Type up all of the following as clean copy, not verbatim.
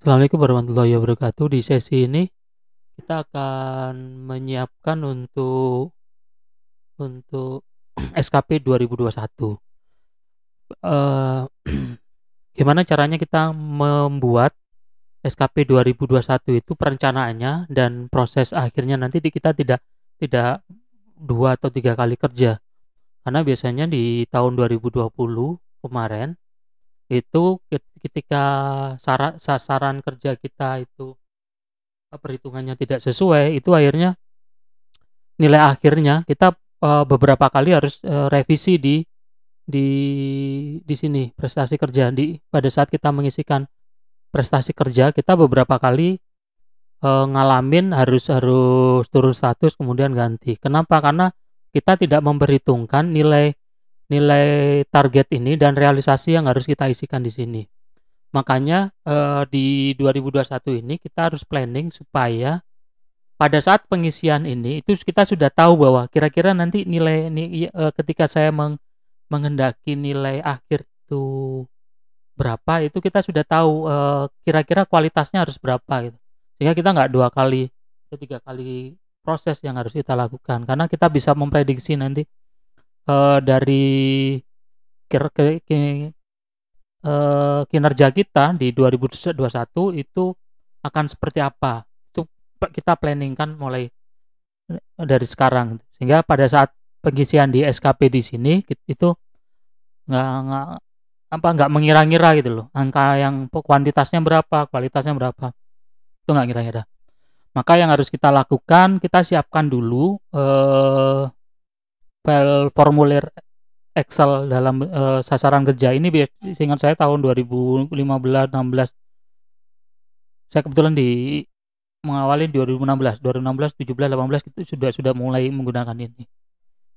Assalamualaikum warahmatullahi wabarakatuh. Di sesi ini kita akan menyiapkan untuk SKP 2021. Eh, Gimana caranya kita membuat SKP 2021 itu perencanaannya dan proses akhirnya nanti kita tidak tidak 2 atau 3 kali kerja. Karena biasanya di tahun 2020 kemarin itu ketika sasaran kerja kita itu perhitungannya tidak sesuai, itu akhirnya nilai akhirnya kita beberapa kali harus revisi di sini prestasi kerja. Pada saat kita mengisikan prestasi kerja, kita beberapa kali ngalamin harus harus turun status kemudian ganti. Kenapa? Karena kita tidak memperhitungkan nilai nilai target ini dan realisasi yang harus kita isikan di sini. Makanya di 2021 ini kita harus planning supaya pada saat pengisian ini itu kita sudah tahu bahwa kira-kira nanti ketika saya menghendaki nilai akhir itu berapa, itu kita sudah tahu kira-kira kualitasnya harus berapa gitu. Sehingga kita nggak 2 kali atau 3 kali proses yang harus kita lakukan, karena kita bisa memprediksi nanti dari kinerja kita di 2021 itu akan seperti apa. Itu kita planning kan mulai dari sekarang, sehingga pada saat pengisian di SKP di sini itu nggak nggak mengira-ngira gitu loh, angka yang kuantitasnya berapa, kualitasnya berapa, itu nggak ngira-ngira. Maka yang harus kita lakukan, kita siapkan dulu file formulir Excel dalam sasaran kerja ini. Seingat saya tahun 2015 16 saya kebetulan mengawali 2016 17 18 itu sudah mulai menggunakan ini.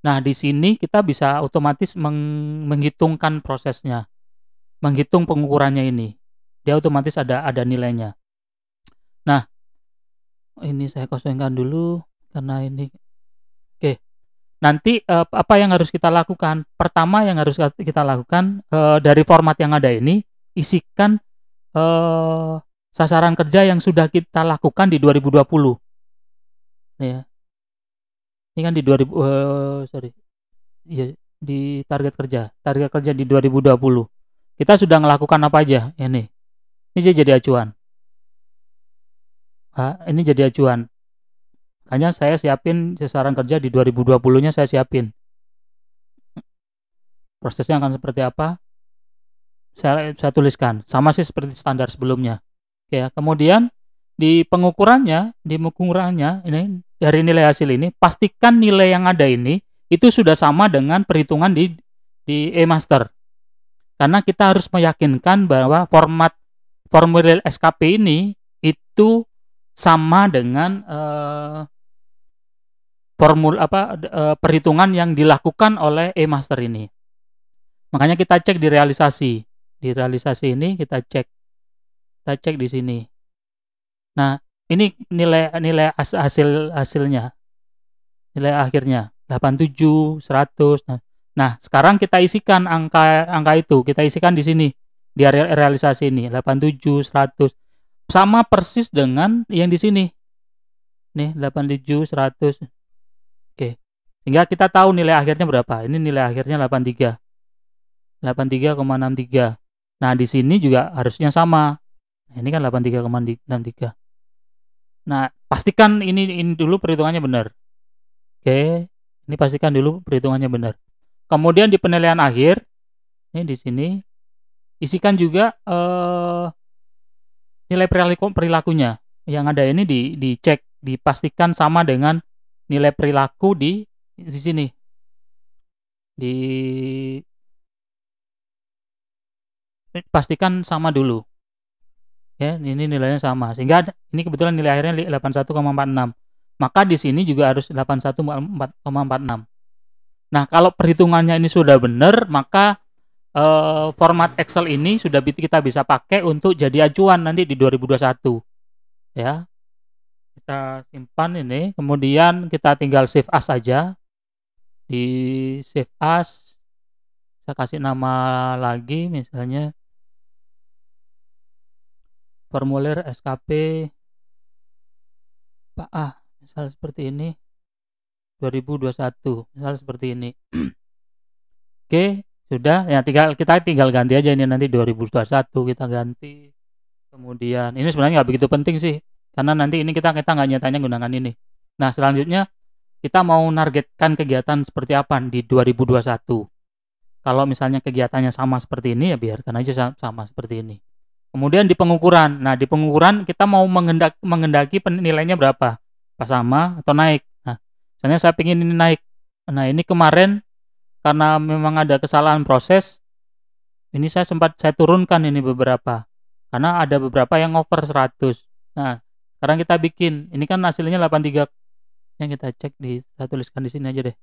Nah, di sini kita bisa otomatis menghitungkan prosesnya, menghitung pengukurannya ini. Dia otomatis ada nilainya. Nah, ini saya kosongkan dulu karena ini. Oke. Nanti apa yang harus kita lakukan? Pertama yang harus kita lakukan, dari format yang ada ini, isikan sasaran kerja yang sudah kita lakukan di 2020. Ya. Ini kan di 2000 sorry. Ya, di target kerja. Target kerja di 2020. Kita sudah melakukan apa aja ini? Ini jadi acuan. Ini jadi acuan. Makanya saya siapin sasaran kerja di 2020-nya, saya siapin. Prosesnya akan seperti apa? Saya tuliskan. Sama sih seperti standar sebelumnya. Ya, kemudian di pengukurannya ini dari nilai hasil ini, pastikan nilai yang ada ini itu sudah sama dengan perhitungan di e-master. Karena kita harus meyakinkan bahwa formulir SKP ini itu sama dengan perhitungan yang dilakukan oleh e-master ini. Makanya kita cek di realisasi. Di realisasi ini kita cek di sini. Nah, ini nilai hasilnya. Nilai akhirnya 87, 100. Nah, sekarang kita isikan angka itu, kita isikan di sini di realisasi ini 87, 100. Sama persis dengan yang di sini. Nih, 87, 100. Oke. Sehingga kita tahu nilai akhirnya berapa. Ini nilai akhirnya 83. 83,63. Nah, di sini juga harusnya sama. Nah, ini kan 83,63. Nah, pastikan ini dulu perhitungannya benar. Oke, ini pastikan dulu perhitungannya benar. Kemudian di penilaian akhir, ini di sini isikan juga nilai perilakunya. Yang ada ini dicek, dipastikan sama dengan nilai perilaku di sini. Pastikan sama dulu. Ya, ini nilainya sama. Sehingga ini kebetulan nilai akhirnya 81,46. Maka di sini juga harus 81,46. Nah, kalau perhitungannya ini sudah benar, maka format Excel ini sudah kita bisa pakai untuk jadi acuan nanti di 2021. Ya. Kita simpan ini, kemudian kita tinggal save as saja. Di save as, saya kasih nama lagi misalnya formulir SKP Pak A, misal seperti ini 2021, misal seperti ini. Oke, sudah ya, kita tinggal ganti aja ini, nanti 2021 kita ganti. Kemudian ini sebenarnya nggak begitu penting sih, karena nanti ini kita nggak nyatanya gunakan ini. Nah, selanjutnya kita mau nargetkan kegiatan seperti apa di 2021. Kalau misalnya kegiatannya sama seperti ini, ya biarkan aja sama seperti ini. Kemudian di pengukuran. Nah, di pengukuran kita mau mengendaki nilainya berapa? Apa sama atau naik? Nah, misalnya saya ingin ini naik. Nah, ini kemarin karena memang ada kesalahan proses, ini saya turunkan ini beberapa. Karena ada beberapa yang over 100. Nah, sekarang kita bikin. Ini kan hasilnya 83. Yang kita cek saya tuliskan di sini aja deh.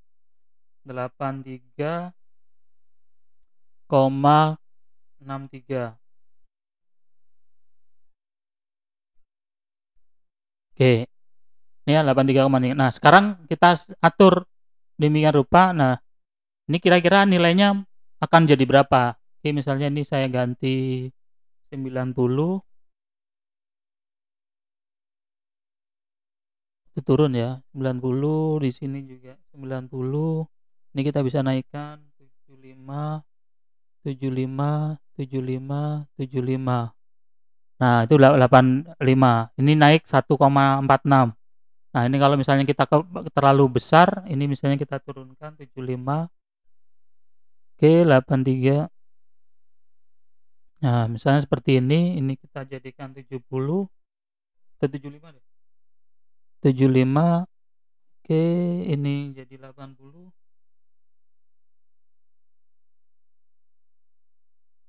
83,63. Oke. Ini ya 83,3. Nah, sekarang kita atur demikian rupa. Nah, ini kira-kira nilainya akan jadi berapa? Oke, misalnya ini saya ganti 90. Itu turun ya. 90, di sini juga 90. Ini kita bisa naikkan 75, 75, 75, 75. Nah, itu 85. Ini naik 1,46. Nah, ini kalau misalnya kita terlalu besar, ini misalnya kita turunkan 75. Oke, 83. Nah, misalnya seperti ini kita jadikan 70 atau 75 deh. 75. Oke, ini jadi 80.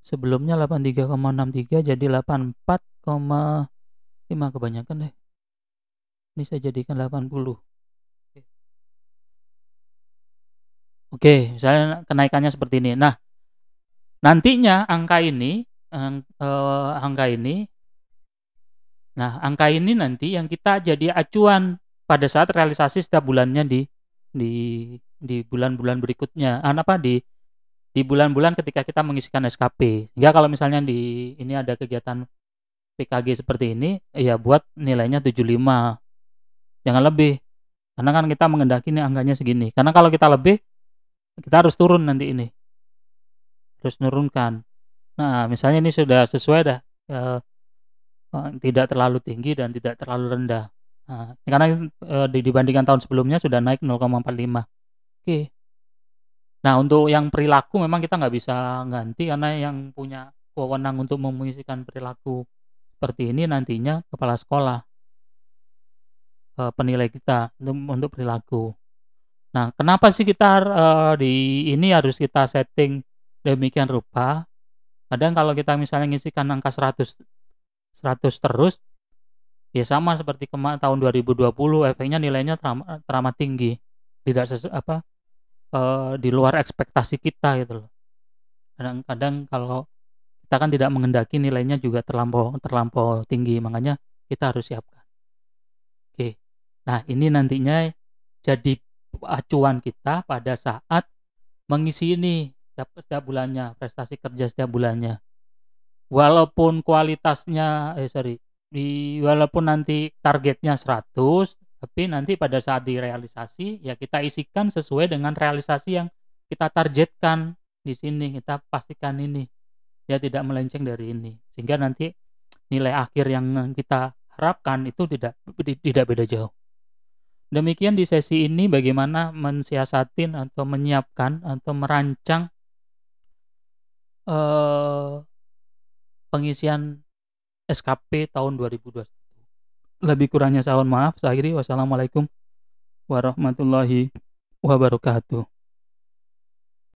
Sebelumnya 83,63 jadi 84,5, kebanyakan deh. Ini saya jadikan 80. Oke, misalnya kenaikannya seperti ini. Nah, nantinya angka ini nanti yang kita jadi acuan pada saat realisasi setiap bulannya di bulan-bulan berikutnya. Di bulan-bulan ketika kita mengisikan SKP. Sehingga kalau misalnya ini ada kegiatan PKG seperti ini, ya buat nilainya 75. Jangan lebih. Karena kan kita mengendaki ini angkanya segini. Karena kalau kita lebih, kita harus turun nanti ini. Terus nurunkan. Nah, misalnya ini sudah sesuai dah. Tidak terlalu tinggi dan tidak terlalu rendah. Nah, karena dibandingkan tahun sebelumnya sudah naik 0,45. Oke. Nah, untuk yang perilaku memang kita nggak bisa ganti, karena yang punya wewenang untuk mengisikan perilaku seperti ini nantinya kepala sekolah, penilai kita untuk perilaku. Nah, kenapa sih kita di ini harus kita setting demikian rupa? Kadang kalau kita misalnya ngisikan angka 100 terus, ya sama seperti tahun 2020, efeknya nilainya teramat tinggi, tidak di luar ekspektasi kita gitu loh. Kadang-kadang kalau kita kan tidak mengendaki nilainya juga terlampau tinggi, makanya kita harus siapkan. Oke. Nah, ini nantinya jadi acuan kita pada saat mengisi ini setiap bulannya, prestasi kerja setiap bulannya. Walaupun kualitasnya walaupun nanti targetnya 100, tapi nanti pada saat direalisasi ya kita isikan sesuai dengan realisasi yang kita targetkan di sini. Kita pastikan ini ya tidak melenceng dari ini, sehingga nanti nilai akhir yang kita harapkan itu tidak beda jauh. Demikian di sesi ini bagaimana mensiasatin atau menyiapkan atau merancang pengisian SKP tahun 2021. Lebih kurangnya saya mohon maaf. Saya akhiri, wassalamualaikum warahmatullahi wabarakatuh.